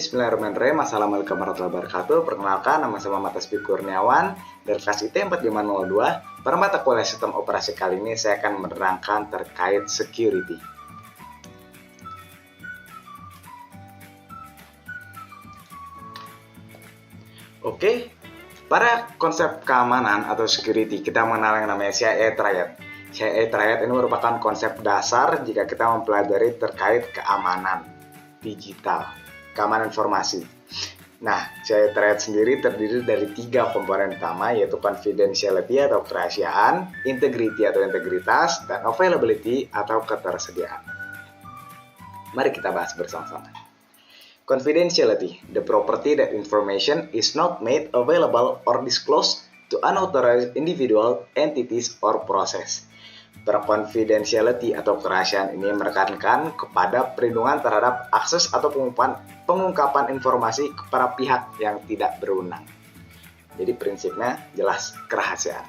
Bismillahirrahmanirrahim. Assalamualaikum warahmatullahi wabarakatuh. Perkenalkan, nama saya Muhammad Tasbih Kurniawan dari kelas IT 4502. Pada mata kuliah sistem operasi kali ini saya akan menerangkan terkait security. Oke, pada konsep keamanan atau security kita mengenal yang namanya CIA Triad. CIA Triad ini merupakan konsep dasar jika kita mempelajari terkait keamanan digital, keamanan informasi. Nah, CIA Triad sendiri terdiri dari 3 komponen utama, yaitu confidentiality atau kerahasiaan, integrity atau integritas, dan availability atau ketersediaan. Mari kita bahas bersama-sama. Confidentiality, the property that information is not made available or disclosed to unauthorized individual, entities, or process. Confidentiality atau kerahasiaan ini menekankan kepada perlindungan terhadap akses atau pengungkapan informasi kepada pihak yang tidak berwenang. Jadi prinsipnya jelas kerahasiaan.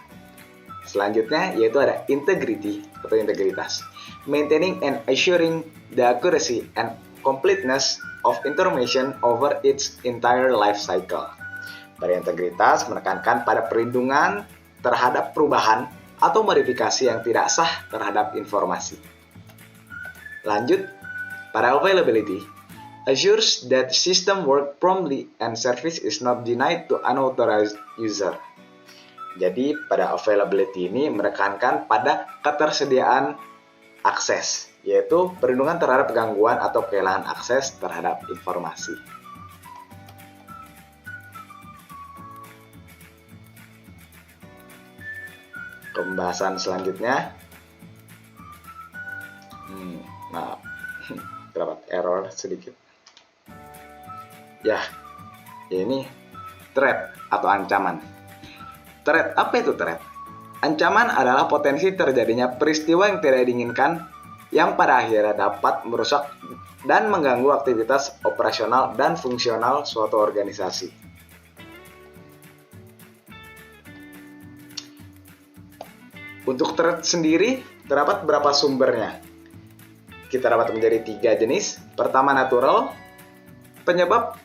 Selanjutnya yaitu ada integrity atau integritas. Maintaining and assuring the accuracy and completeness of information over its entire life cycle. Pada integritas menekankan pada perlindungan terhadap perubahan atau modifikasi yang tidak sah terhadap informasi. Lanjut, pada availability, assures that system work promptly and service is not denied to unauthorized user. Jadi pada availability ini menekankan pada ketersediaan akses, yaitu perlindungan terhadap gangguan atau kehilangan akses terhadap informasi. Pembahasan selanjutnya, maaf, terdapat error sedikit. Ya, ini threat atau ancaman. Threat, apa itu threat? Ancaman adalah potensi terjadinya peristiwa yang tidak diinginkan yang pada akhirnya dapat merusak dan mengganggu aktivitas operasional dan fungsional suatu organisasi. Untuk threat sendiri, terdapat beberapa sumbernya. Kita dapat menjadi 3 jenis. Pertama, natural. Penyebab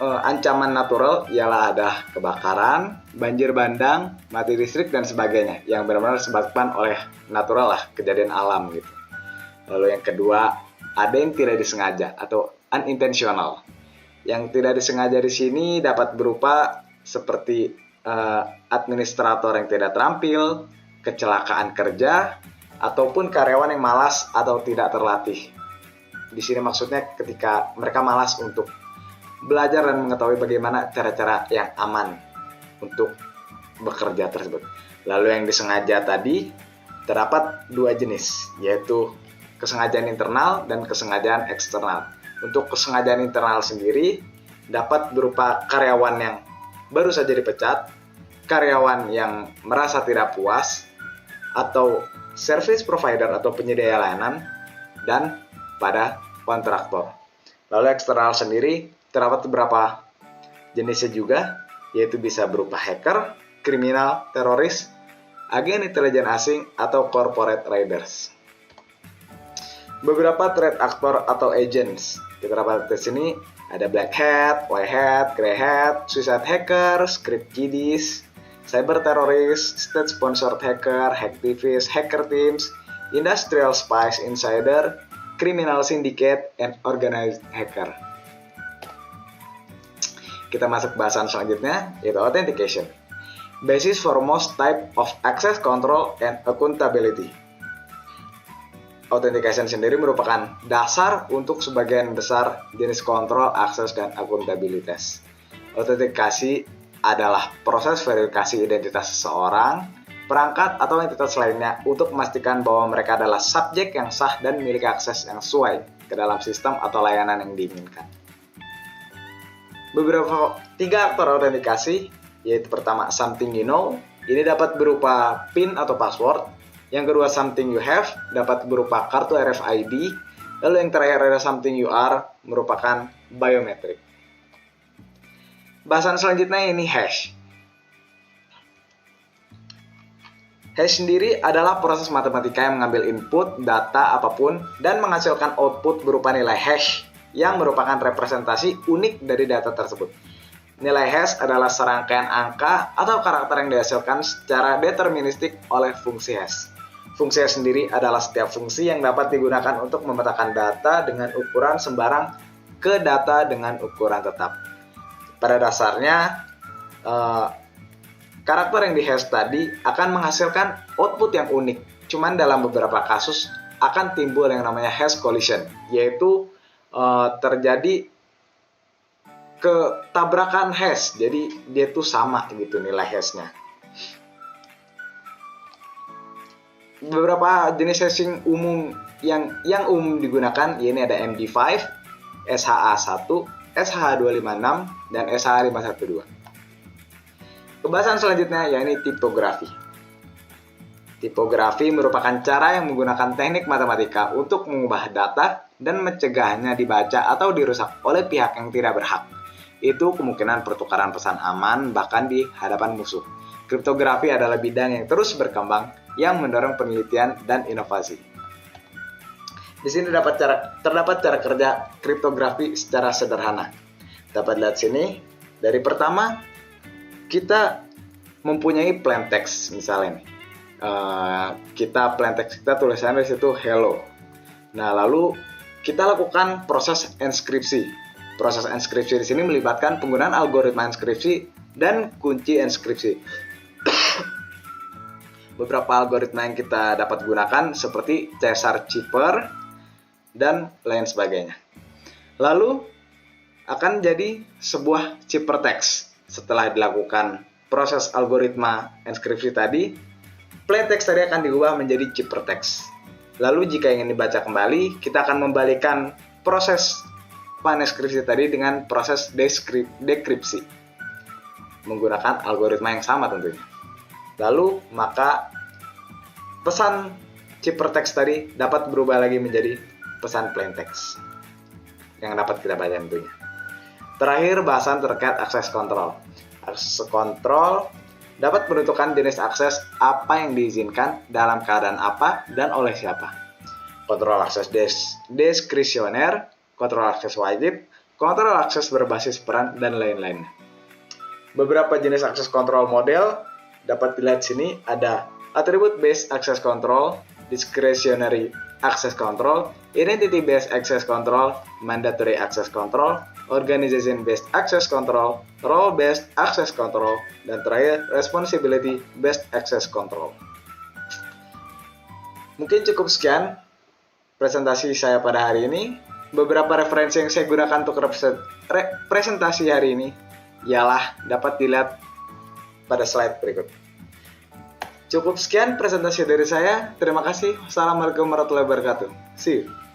ancaman natural ialah ada kebakaran, banjir bandang, mati listrik, dan sebagainya. Yang benar-benar disebabkan oleh natural lah, kejadian alam gitu. Lalu yang kedua, ada yang tidak disengaja atau unintentional. Yang tidak disengaja di sini dapat berupa seperti administrator yang tidak terampil, kecelakaan kerja, ataupun karyawan yang malas atau tidak terlatih. Di sini maksudnya ketika mereka malas untuk belajar dan mengetahui bagaimana cara-cara yang aman untuk bekerja tersebut. Lalu yang disengaja tadi terdapat 2 jenis, yaitu kesengajaan internal dan kesengajaan eksternal. Untuk kesengajaan internal sendiri dapat berupa karyawan yang baru saja dipecat, karyawan yang merasa tidak puas, atau service provider atau penyedia layanan, dan pada kontraktor. Lalu eksternal sendiri terdapat beberapa jenisnya juga, yaitu bisa berupa hacker, kriminal, teroris, agen intelijen asing, atau corporate raiders. Beberapa threat actor atau agents kita dapat di sini ada black hat, white hat, grey hat, suicide hacker, script kiddies, cyber terrorist, state-sponsored hacker, hacktivist, hacker teams, industrial spies insider, criminal syndicate, and organized hacker. Kita masuk bahasan selanjutnya, yaitu authentication. Basis for most type of access control and accountability. Authentication sendiri merupakan dasar untuk sebagian besar jenis kontrol, akses, dan akuntabilitas. Autentikasi adalah proses verifikasi identitas seseorang, perangkat, atau entitas lainnya untuk memastikan bahwa mereka adalah subjek yang sah dan memiliki akses yang sesuai ke dalam sistem atau layanan yang diinginkan. Beberapa 3 aktor autentikasi, yaitu pertama something you know, ini dapat berupa PIN atau password. Yang kedua something you have, dapat berupa kartu RFID. Lalu yang terakhir ada something you are, merupakan biometrik. Bahasan selanjutnya ini hash. Hash sendiri adalah proses matematika yang mengambil input data apapun dan menghasilkan output berupa nilai hash yang merupakan representasi unik dari data tersebut. Nilai hash adalah serangkaian angka atau karakter yang dihasilkan secara deterministik oleh fungsi hash. Fungsi hash sendiri adalah setiap fungsi yang dapat digunakan untuk memetakan data dengan ukuran sembarang ke data dengan ukuran tetap. Pada dasarnya, karakter yang di hash tadi akan menghasilkan output yang unik. Cuman dalam beberapa kasus akan timbul yang namanya hash collision, yaitu terjadi ketabrakan hash. Jadi dia tuh sama gitu nilai hashnya. Beberapa jenis hashing umum yang umum digunakan, ini ada MD5, SHA-1, SHA-256, dan SHA-512. Pembahasan selanjutnya yakni tipografi. Tipografi merupakan cara yang menggunakan teknik matematika untuk mengubah data dan mencegahnya dibaca atau dirusak oleh pihak yang tidak berhak. Itu kemungkinan pertukaran pesan aman bahkan di hadapan musuh. Kriptografi adalah bidang yang terus berkembang yang mendorong penelitian dan inovasi. Di sini terdapat cara kerja kriptografi secara sederhana. Dapat lihat sini, dari pertama kita mempunyai plain text misalnya. Plain text kita tulisannya di situ hello. Nah, lalu kita lakukan proses enskripsi. Proses enskripsi di sini melibatkan penggunaan algoritma enskripsi dan kunci enskripsi. Beberapa algoritma yang kita dapat gunakan seperti Caesar Cipher dan lain sebagainya. Lalu akan jadi sebuah ciphertext. Setelah dilakukan proses algoritma enskripsi tadi, plain text tadi akan diubah menjadi ciphertext. Lalu jika ingin dibaca kembali, kita akan membalikan proses enskripsi tadi dengan proses dekripsi menggunakan algoritma yang sama tentunya. Lalu maka pesan ciphertext tadi dapat berubah lagi menjadi pesan plain text yang dapat kita baca tentunya. Terakhir, bahasan terkait akses kontrol. Akses kontrol dapat menentukan jenis akses apa yang diizinkan, dalam keadaan apa, dan oleh siapa. Kontrol akses diskresioner, kontrol akses wajib, kontrol akses berbasis peran, dan lain-lainnya. Beberapa jenis akses kontrol model dapat dilihat sini, ada attribute based access control, discretionary access control, identity based access control, mandatory access control, organization based access control, role based access control, dan terakhir responsibility based access control. Mungkin cukup sekian presentasi saya pada hari ini. Beberapa referensi yang saya gunakan untuk presentasi hari ini ialah dapat dilihat pada slide berikut. Cukup sekian presentasi dari saya. Terima kasih. Wassalamualaikum warahmatullahi wabarakatuh. See you.